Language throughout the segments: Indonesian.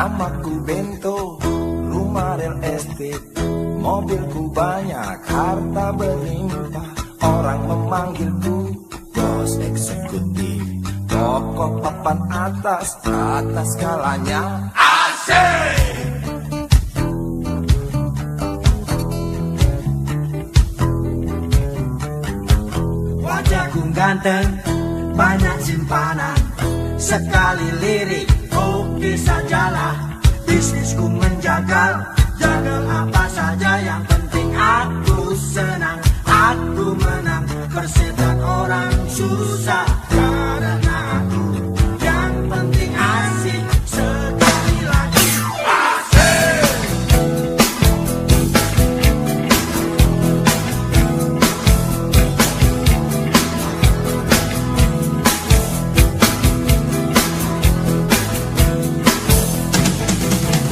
Namaku Bento, rumah real estate, mobilku banyak, harta berlimpah. Orang memanggilku bos eksekutif, pokok papan atas skalanya asik. Wajahku ganteng, banyak simpanan, sekali lirik oke sajalah. Bisnisku menjagal, jagal apa saja, yang penting aku senang, aku menang. Persetan orang susah karena aku yang penting asik. Sekali lagi asik.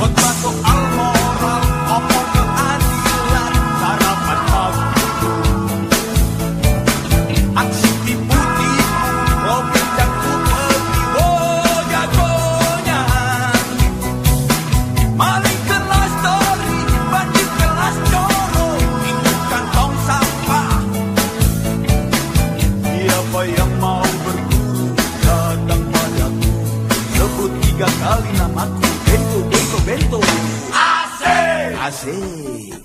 Khotbah soal moral, omong keadilan, sarapan pagi, aksi tipu-tipu, robek dan kupeti, oh jagonya. Maling kelas tori, bandit kelas coro, itu kantong sampah. Siapa yang mau berguru, datang padaku, sebut 3 kali namaku, Bento, Bento, Bento. Asik! Asik!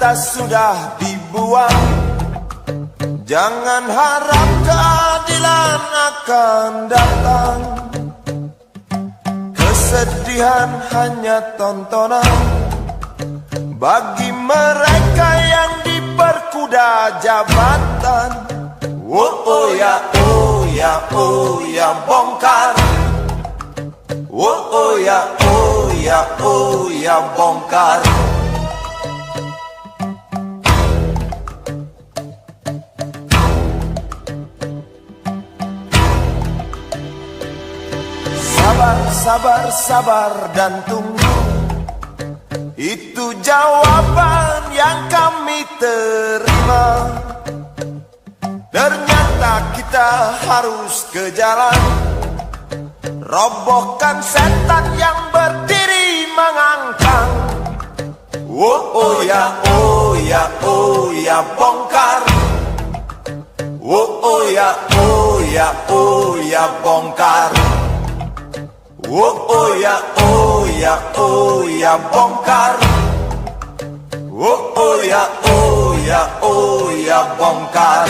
kita sudah dibuang. Jangan harap keadilan akan datang. Kesedihan hanya tontonan bagi mereka yang diperkuda jabatan. Oh ya, oh ya, oh ya, bongkar. Oh ya, oh ya, oh ya, bongkar. Sabar, sabar, sabar dan tunggu. Itu jawaban yang kami terima. Ternyata kita harus ke jalan, robohkan setan yang berdiri mengangkang. Oh ya, oh ya, oh ya, bongkar. Oh ya, oh ya, oh ya, bongkar. Oh ya, oh ya, oh ya, bongkar. Oh ya, oh ya, oh ya, bongkar.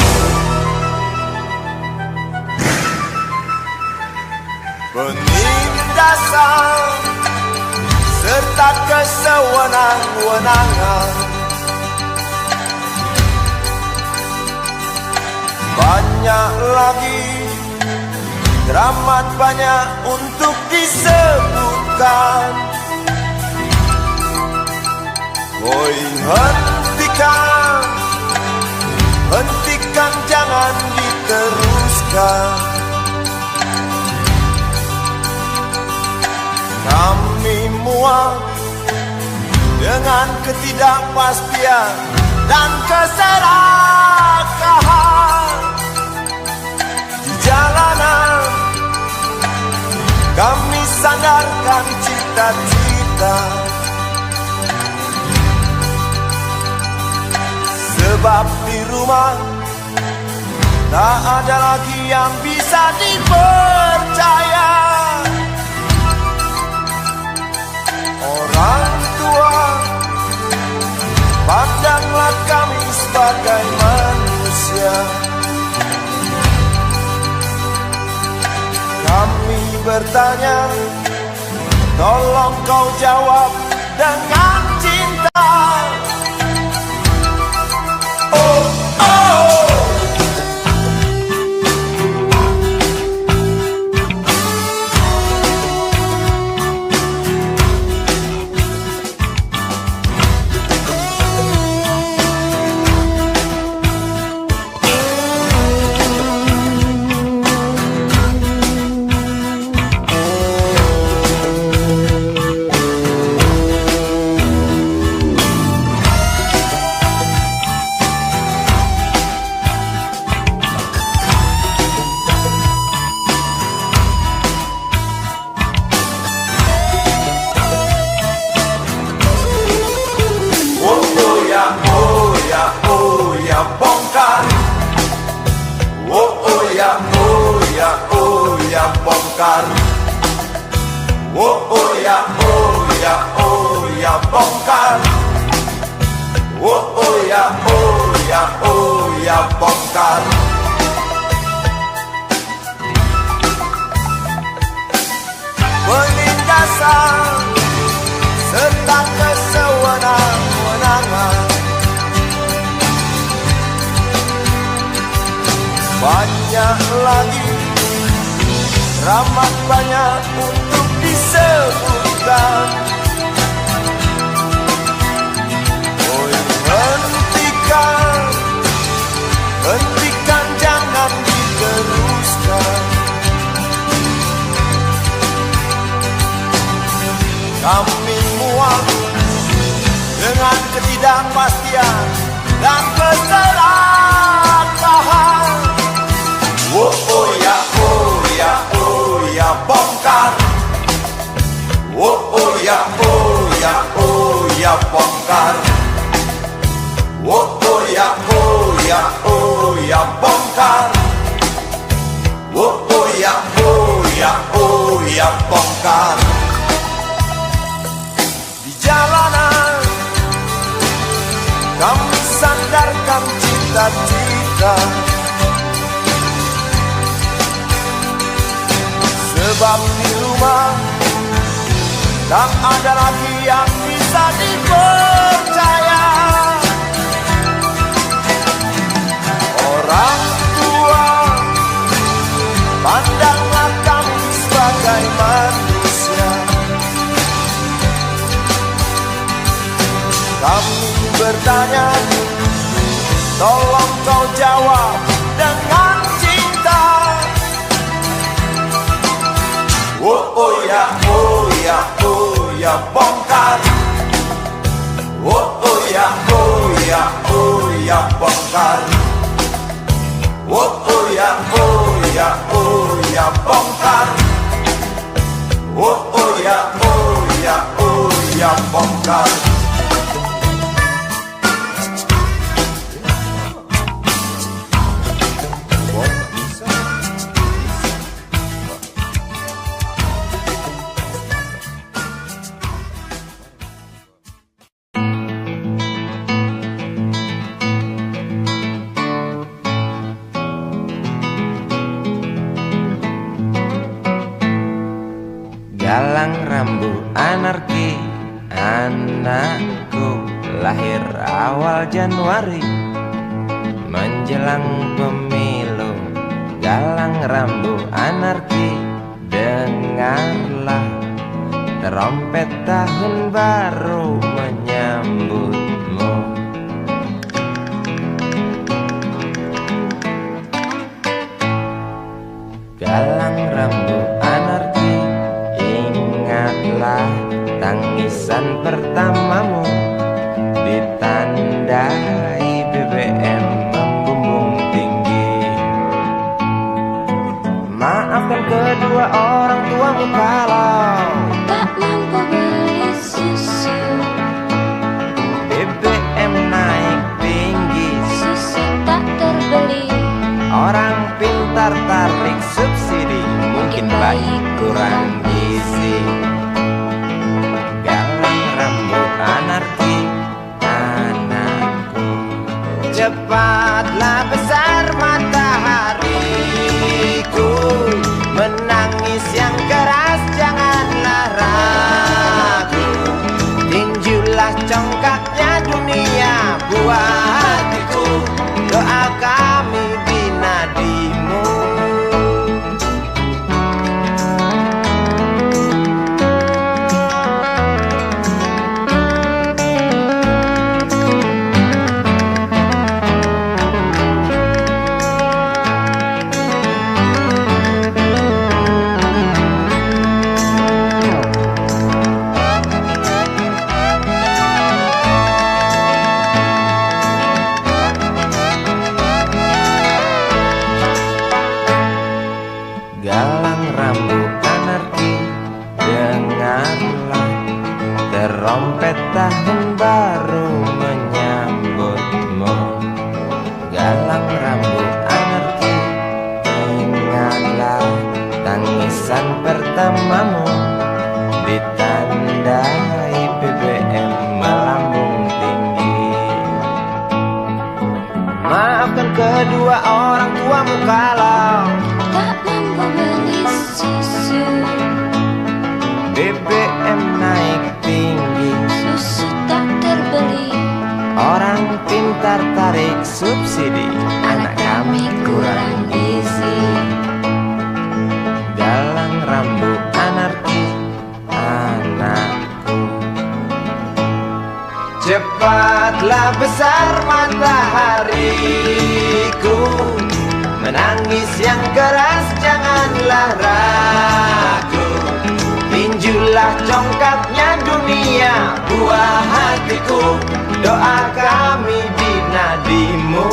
Penindasan serta kesewenang-wenangan, banyak lagi, teramat banyak untuk disebutkan. Woi, hentikan, hentikan, jangan diteruskan. Kami muak dengan ketidakpastian dan keserakahan di jalanan. Kami sandarkan cita-cita, sebab di rumah tak ada lagi yang bisa dipercaya. Orang tua, pandanglah kami sebagai manusia. Kami bertanya, tolong kau jawab dengan cinta. Oh, oh. Bongkar. Oh ya, oh ya, oh ya, bongkar. Oh ya, oh ya, oh ya, bongkar. Penindasan serta kesewenang-wenangan, banyak lagi, teramat banyak untuk disebutkan. Oh, hentikan, hentikan, jangan diteruskan. Kami muak dengan ketidakpastian dan keserakahan. Oh ya, oh ya, oh ya, bongkar. Oh ya, oh ya, oh ya, bongkar. Oh ya, oh ya, oh ya, bongkar. Oh ya, oh ya, oh ya, bongkar. Di jalanan kami menyuarakan cita-cita. Sebab di rumah tak ada lagi yang bisa dipercaya. Orang tua, pandanglah kami sebagai manusia. Kami bertanya, tolong kau jawab dengan cinta. Oh ya, oh ya, oh ya, bongkar. Oh ya, oh ya, oh ya, bongkar. Oh ya, oh ya, oh ya, bongkar. Oh ya, oh ya, oh ya, bongkar. Galang rambu anarki, anakku lahir awal Januari menjelang pemilu. Galang rambu anarki, dengarlah trompet tahun baru menyambutmu. Galang rambu anarki, ingatlah tangisan pertamamu, ditandai BBM membumbung tinggi. Maafkan kedua orang tuamu kalau tak mampu beli susu. BBM naik tinggi, Susu tak terbeli. orang pintar tarik subsidi, mungkin bayi kurang gizi. Galang rambu anarki, anakku, cepatlah besar matahariku, menangis yang keras janganlah ragu, tinjulah congkaknya dunia buah hatiku, doa kami di nadimu. Galang rambu anarki, dengarlah trompet tahun baru menyambutmu. Galang rambu anarki, ingatlah tangisan pertamamu, ditandai BBM melambung tinggi. Maafkan kedua orang tuamu kalau Tak mampu beli susu. BBM naik tinggi, Susu tak terbeli. orang pintar tarik subsidi, anak kami kurang gizi. Galang rambu anarki, anakku, cepatlah besar matahariku, menangis yang keras janganlah ragu, tinjulah congkaknya dunia buah hatiku, doa kami di nadimu.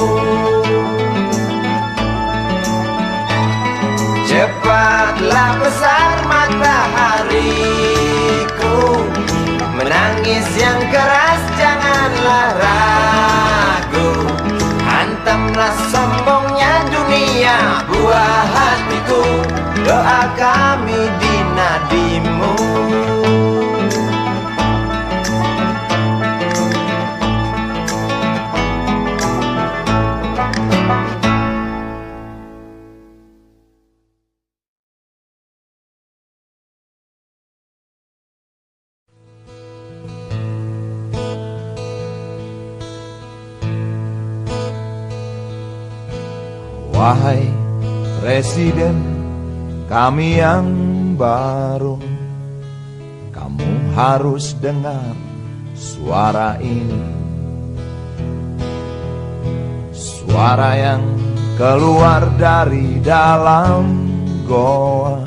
Cepatlah besar matahariku, menangis yang keras janganlah ragu, hantamlah sombongnya dunia buah hatiku, doa kami di nadimu. Wahai Presiden kami yang baru, kamu harus dengar suara ini. Suara yang keluar dari dalam goa,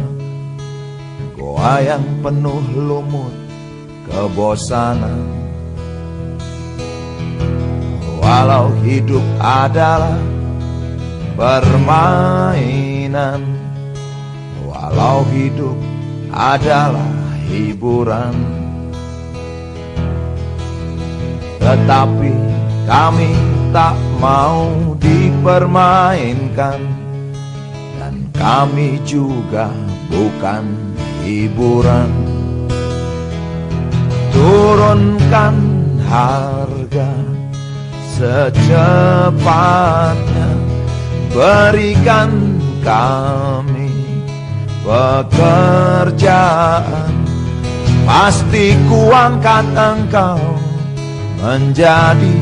goa yang penuh lumut kebosanan. Walau hidup adalah permainan, walau hidup adalah hiburan, tetapi kami tak mau dipermainkan, dan kami juga bukan hiburan. Turunkan harga secepatnya, berikan kami pekerjaan, pasti kuangkat engkau menjadi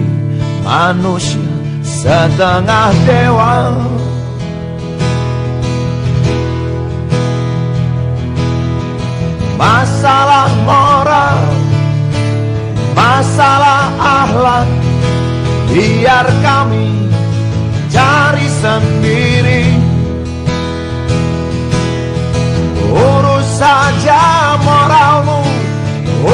manusia setengah dewa. Masalah moral, masalah akhlak, biar kami cari sendiri. Urus saja moralmu,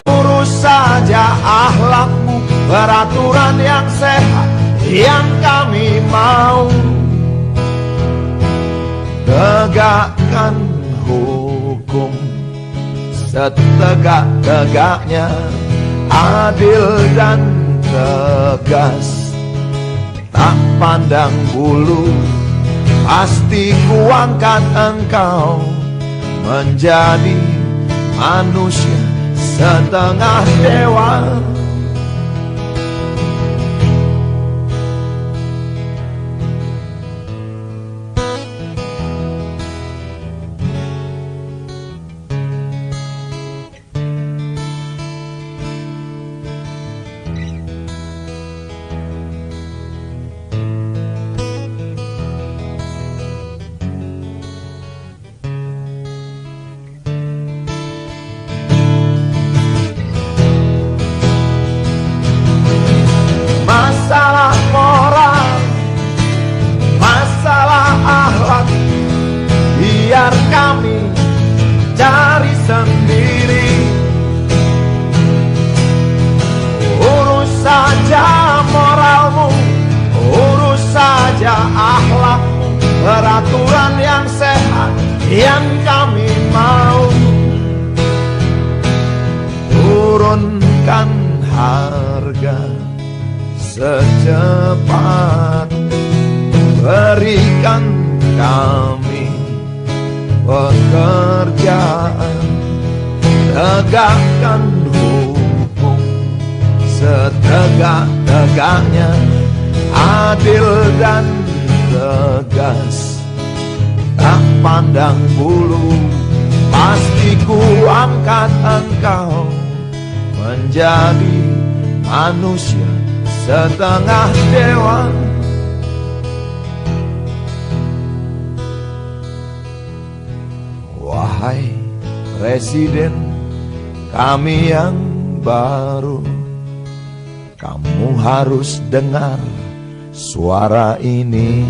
urus saja akhlakmu, peraturan yang sehat yang kami mau. Tegakkan hukum setegak-tegaknya, adil dan tegas, tak pandang bulu, pasti kuangkat engkau menjadi manusia setengah dewa. Masalah moral, masalah akhlak, biar kami cari sendiri. Urus saja moralmu, urus saja akhlakmu, peraturan yang sehat yang kami mau. Turunkan harga secepat, berikan kami pekerjaan, tegakkan hukum setegak-tegaknya, adil dan tegas, tak pandang bulu, pasti kuangkat engkau menjadi manusia setengah dewa. Wahai Presiden kami yang baru, kamu harus dengar suara ini.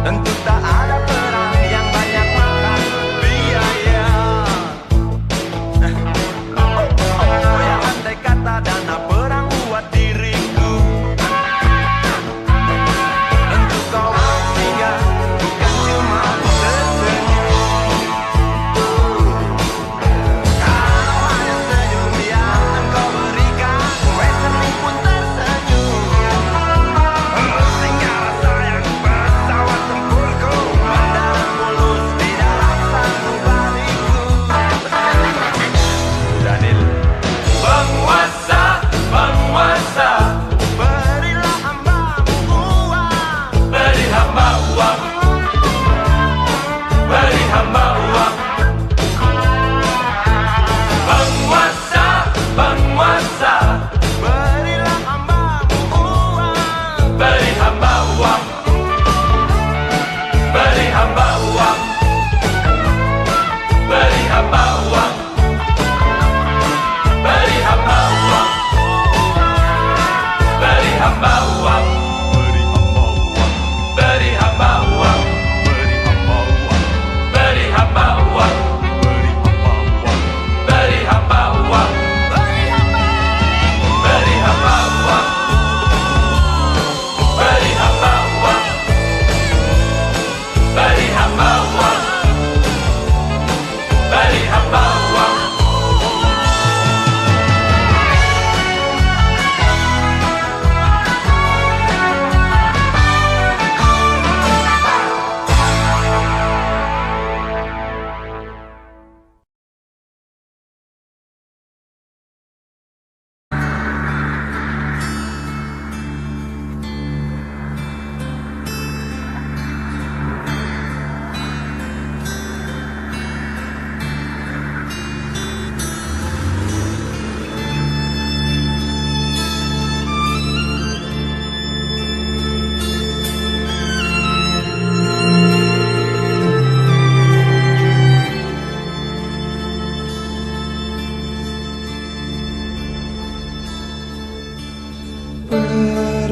tentu tak ada perang yang banyak makan biaya. Oh ya, andai kata dana perang buat diriku, tentu kau singgah bukan cuma tersenyum. Kalau hanya senyum yang engkau berikan, westerning pun tersenyum. Sehingga rasa yang pesawat tempurku mendarat mulus di dalam sanubariku. Daniel. Penguasa, penguasa, Berilah hambamu uang, beri hamba uang, beri hamba uang. Penguasa, penguasa, berilah hambamu uang, beri hamba uang, beri hamba uang, beri hamba uang, beri hamba uang, beri hamba uang, beri hamba uang, beri hamba uang, beri hamba uang, beri hamba uang, beri hamba uang, beri hamba uang, beri hamba uang.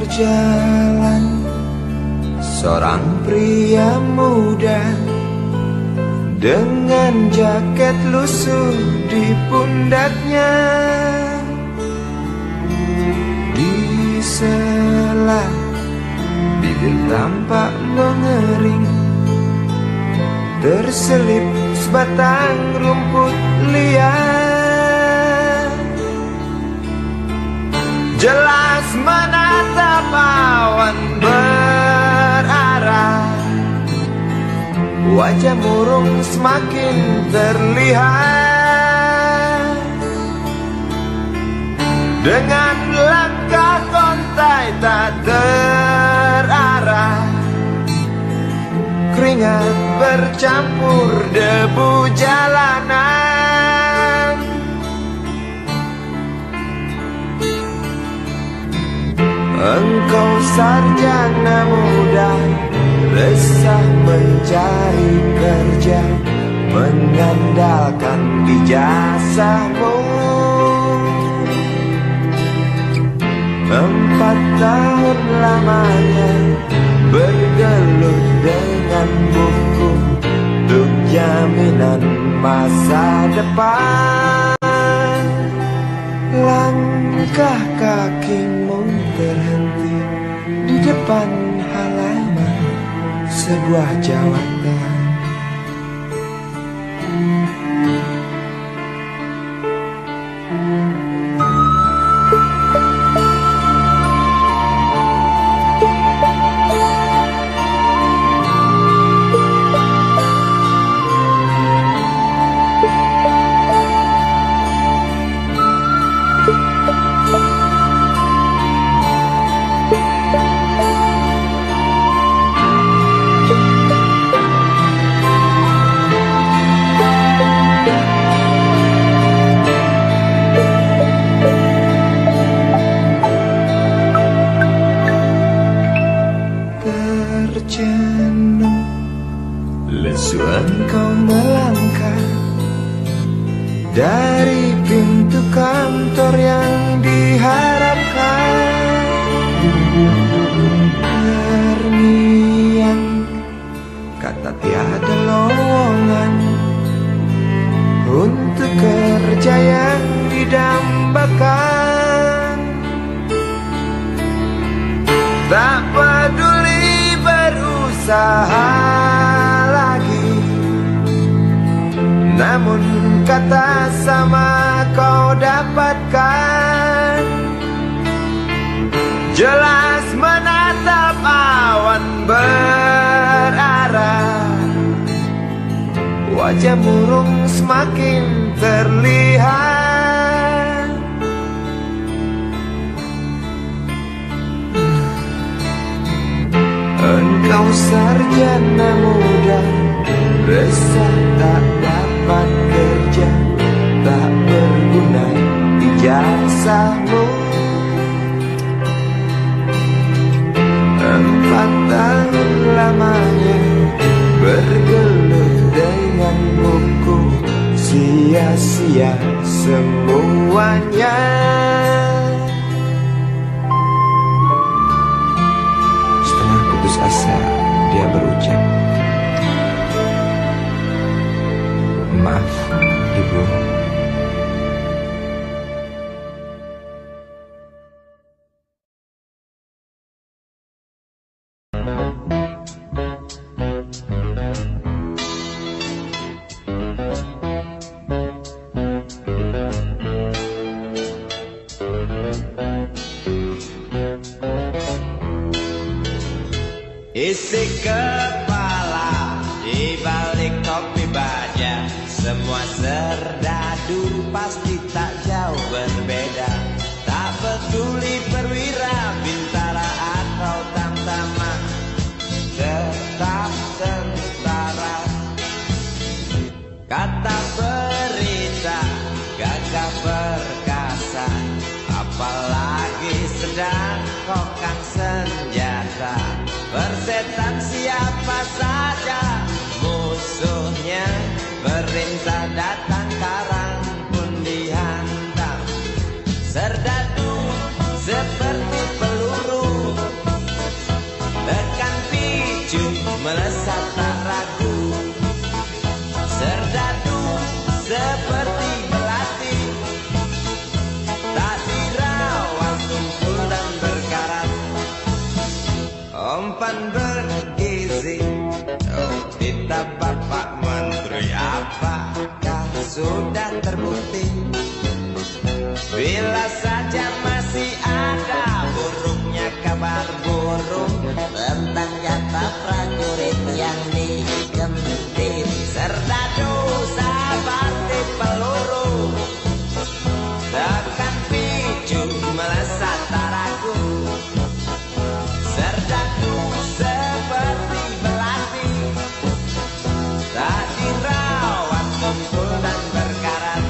Berjalan seorang pria muda dengan jaket lusuh di pundaknya. Di sela bibir tampak mengering, terselip sebatang rumput liar. Jelas menatap awan berarah, wajah murung semakin terlihat. Dengan langkah kontai tak terarah, keringat bercampur debu jalanan. Engkau sarjana muda, resah mencari kerja, mengandalkan ijazahmu. 4 tahun lamanya bergelut dengan buku untuk jaminan masa depan. Langkah kakimu terhenti di depan halaman sebuah jawatan. Lesu engkau melangkah dari pintu kantor yang diharapkan. Terngiang lagi. Namun kata sama kau dapatkan, jelas menatap awan berarah. Wajah murung semakin terlihat. Engkau sarjana muda, resah tak dapat kerja, tak berguna ijazahmu. 4 tahun lamanya bergelut dengan buku, sia-sia semuanya. Setengah putus asa dia berucap, maaf ibu. Isi kepala di balik kopi baja, semua serdadu pasti tak jauh berbeda. Tak peduli perwira, bintara atau tamtama, tetap tentara. Kata berita, gagah perkasa, apalagi sedang kokang senjata. Persetan siapa saja musuhnya, perintah datang karang pun dihantam. Serdadu seperti peluru, tekan picu melesat tak ragu. Serdadu seperti melati, tak dirawat tumpul dan berkarat. Umpan bergizi, oh kita Bapak Menteri, apakah sudah terbukti? Bila saja masih ada burungnya kabar burung tentang jatah prajurit yang digentit. Serdadu seperti peluru, tekan picu melesat tak ragu. Serdadu seperti belati, tak dirawat tumpul dan berkarat.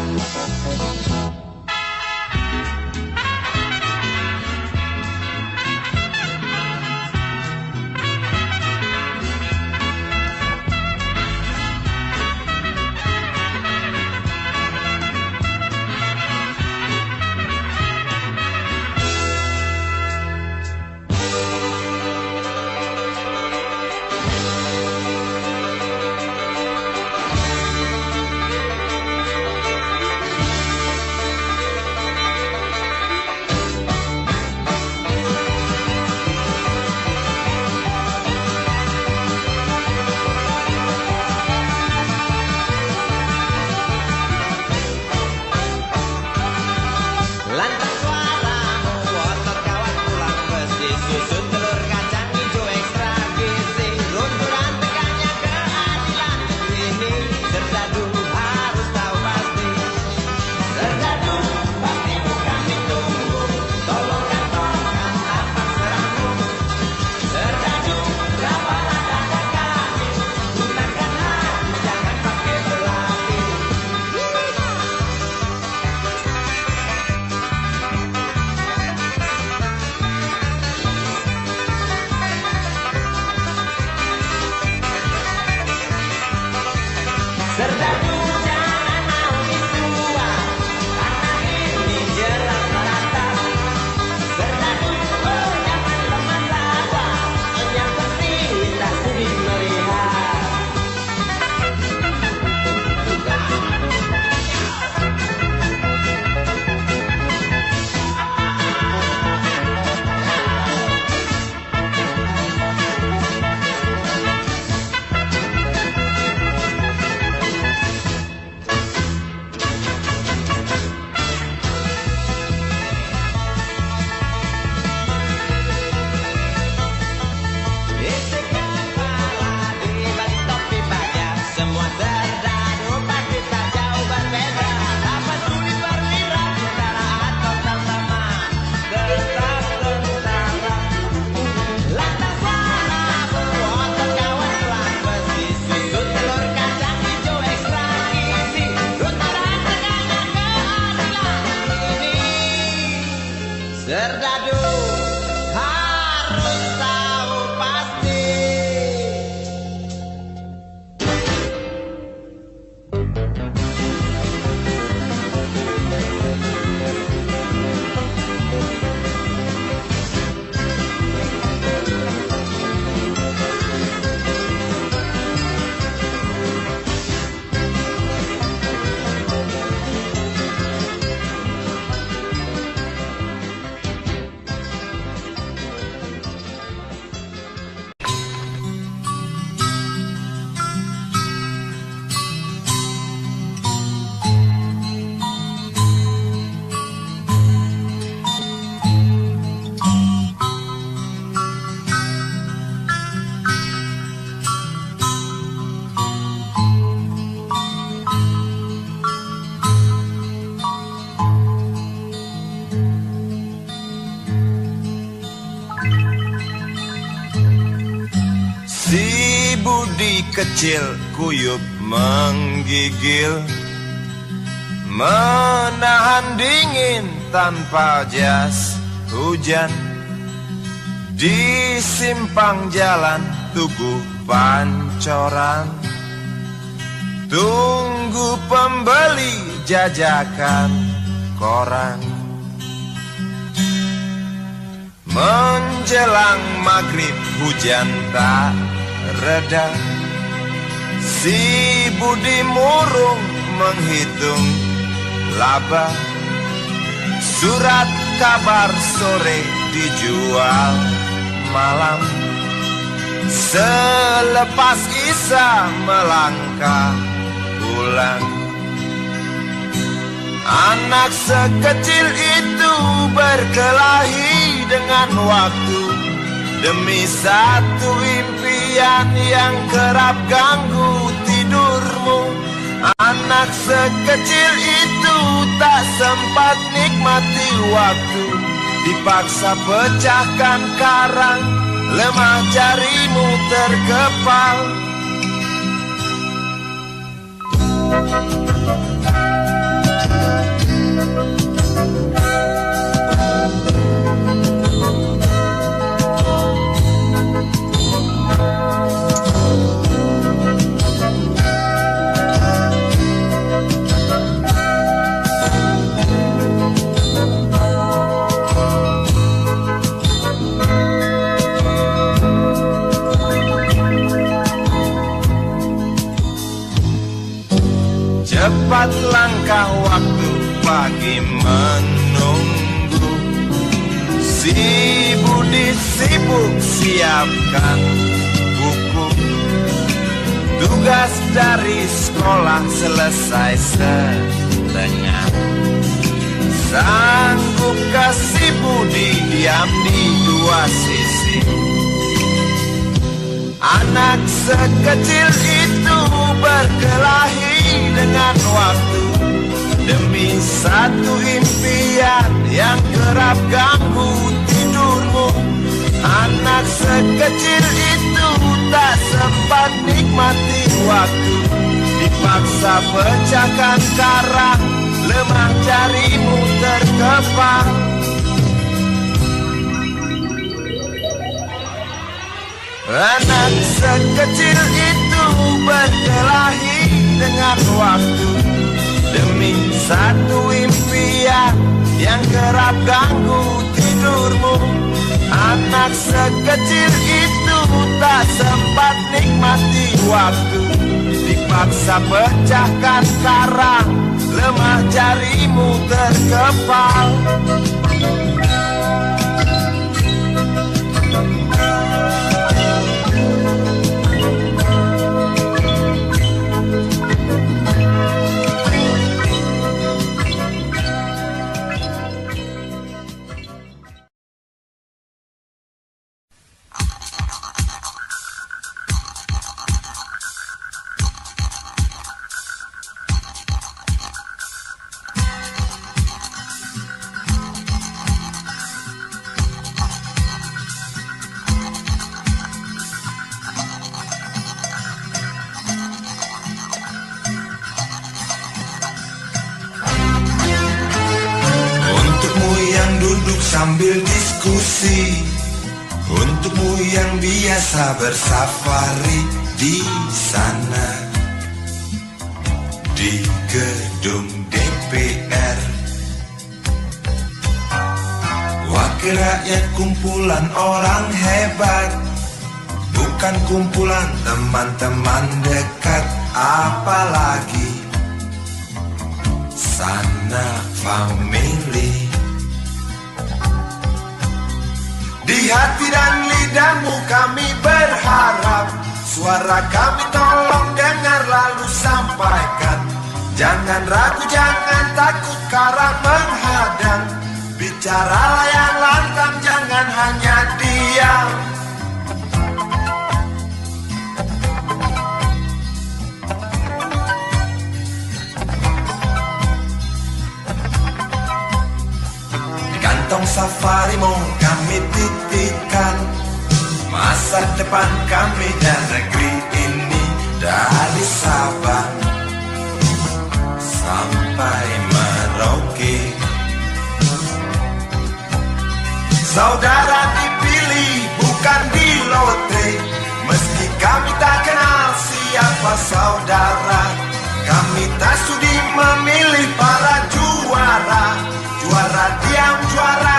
Budi kecil kuyup menggigil, menahan dingin tanpa jas hujan. Di simpang jalan Tugu Pancoran, tunggu pembeli jajakan koran. Menjelang maghrib hujan tak reda, si Budi murung menghitung laba. Surat kabar sore dijual malam. Selepas Isya melangkah pulang. Anak sekecil itu berkelahi dengan waktu demi satu impian yang kerap ganggu tidurmu. Anak sekecil itu tak sempat nikmati waktu, dipaksa pecahkan karang, lemah jarimu terkepal. Cepat langkah waktu, pagi menunggu. Si Budi sibuk siapkan buku. Tugas dari sekolah selesai setengah. Sanggupkah si Budi diam di dua sisi? Anak sekecil itu berkelahi dengan waktu demi satu impian yang kerap ganggu tidurmu. Anak sekecil itu tak sempat nikmati waktu, dipaksa pecahkan karang, lemah jarimu terkepal. Anak sekecil itu berkelahi dengan waktu demi satu impian yang kerap ganggu tidurmu. Anak sekecil itu tak sempat nikmati waktu, dipaksa pecahkan karang, lemah jarimu terkepal. Sambil diskusi, untukmu yang biasa bersafari di sana, di gedung DPR. Wakil rakyat kumpulan orang hebat, bukan kumpulan teman-teman dekat, apalagi sana family. Di hati dan lidahmu kami berharap, suara kami tolong dengar lalu sampaikan. Jangan ragu, jangan takut karang menghadang. Bicaralah yang lantang, jangan hanya diam. Kantong safarimu kami titipkan, masa depan kami dan negeri saudara. Kami tak sudi memilih para juara. Juara diam, juara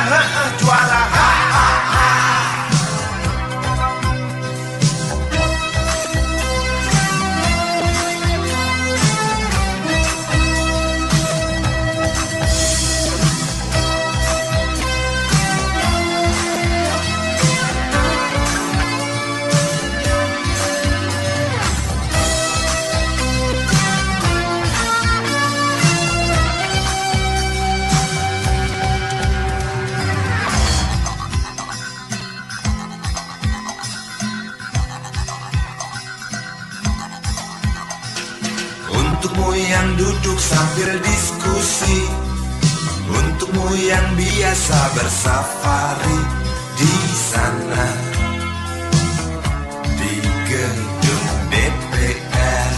juara Untukmu yang duduk sambil diskusi, untukmu yang biasa bersafari di sana, di gedung DPR.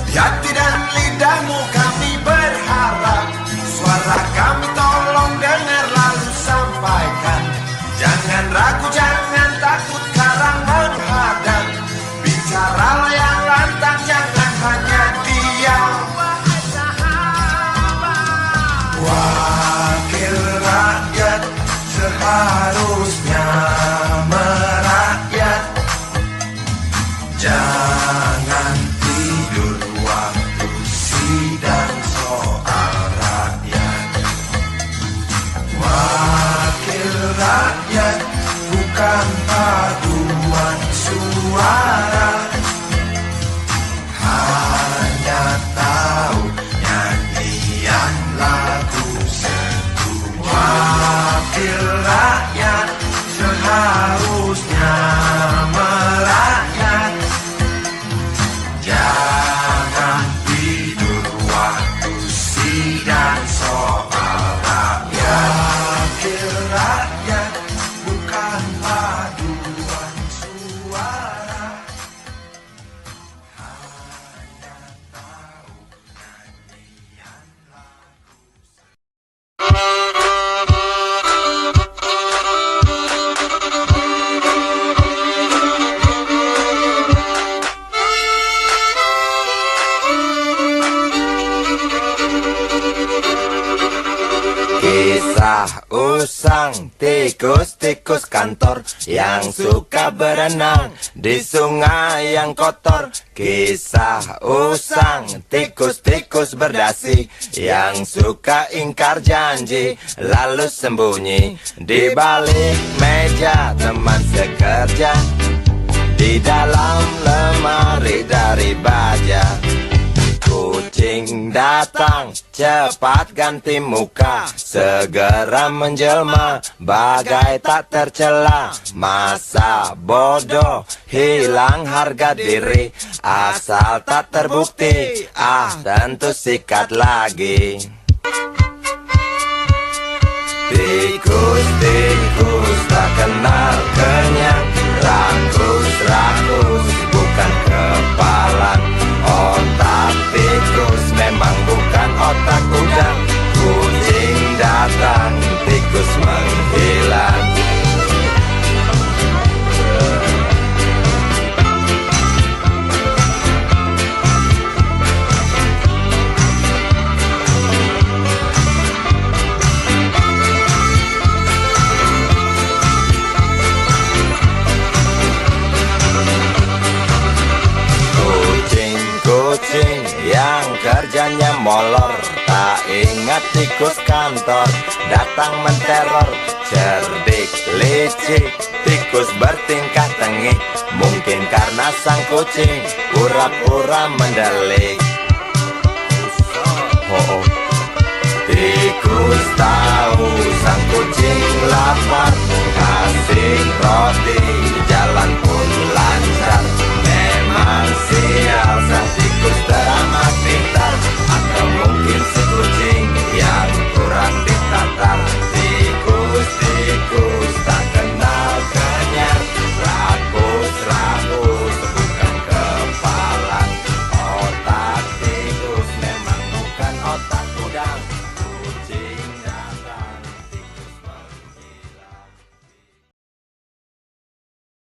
Di hati dan lidahmu kami berharap, suara kami tolong dengar lalu sampaikan. Jangan ragu, jangan takut karang menghadang. Bicaralah yang lantang, jangan hanya diam. Wakil rakyat seharusnya merakyat. Jangan tidur waktu sidang soal rakyat. Wakil rakyat bukan paduan suara, hanya tahu nyanyian lagu seru. Wakil rakyat seharusnya merakyat. Jangan tidur waktu sidang soal rakyat. Wakil rakyat bukan paduan suara, hanya tahu nyanyian lagu. Kisah usang tikus-tikus kantor yang suka berenang di sungai yang kotor. Kisah usang tikus-tikus berdasi yang suka ingkar janji lalu sembunyi di balik meja teman sekerja, di dalam lemari dari baja. Kucing datang, cepat ganti muka, segera menjelma, bagai tak tercela. Masa bodoh, hilang harga diri, asal tak terbukti, tentu sikat lagi. Tikus-tikus tak kenal kenyang, rakus-rakus bukan kepalan. Otak tikus memang bukan otak udang. Kucing datang, tikus menghilang. Kucing yang kerjanya molor, tak ingat tikus kantor datang menteror. Cerdik, licik, tikus bertingkah tengik, mungkin karena sang kucing pura-pura mendelik. Tikus tahu sang kucing lapar, kasih roti